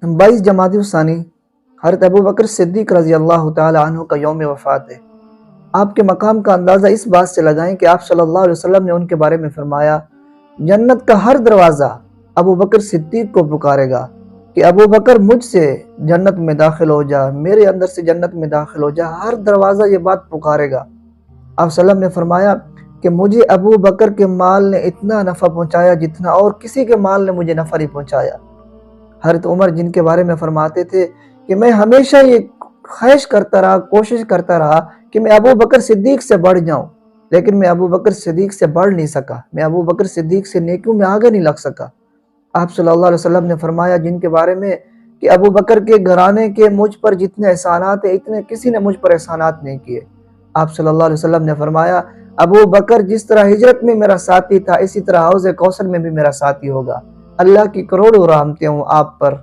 22 जमादी-उस-सानी हज़रत अबू बकर सिद्दीक़ रज़ी अल्लाह तआला अन्हु का यौम वफ़ात है। आपके मकाम का अंदाज़ा इस बात से लगाएं कि आप सल्लल्लाहु अलैहि वसल्लम ने उनके बारे में फरमाया, जन्नत का हर दरवाज़ा अबू बकर सिद्दीक़ को पुकारेगा कि अबू बकर मुझसे जन्नत में दाखिल हो जा, मेरे अंदर से जन्नत में दाखिल हो जा। हर दरवाज़ा ये बात पुकारेगा। आप सल्लम ने फरमाया कि मुझे अबू बकर के माल ने इतना नफ़ा पहुँचाया जितना और किसी के माल ने मुझे नफ़ा नहीं पहुँचाया। हज़रत उमर जिनके बारे में फरमाते थे कि मैं हमेशा ये ख्वाहिश करता रहा, कोशिश करता रहा कि मैं अबू बकर सिद्दीक़ से बढ़ जाऊं, लेकिन मैं अबू बकर सिद्दीक़ से बढ़ नहीं सका। मैं अबू बकर सिद्दीक़ से नेकियों में आगे नहीं लग सका। आप सल्लल्लाहु अलैहि वसल्लम ने फरमाया जिनके बारे में कि अबू बकर के घराने के मुझ पर जितने एहसानात हैं, इतने किसी ने मुझ पर एहसानात नहीं किए। आप सल्लल्लाहु अलैहि वसल्लम ने फरमाया, अबू बकर जिस तरह हिजरत में मेरा साथी था, इसी तरह हौज़ कौसर में भी मेरा साथी होगा। अल्लाह की करोड़ों रहमतें हों आप पर।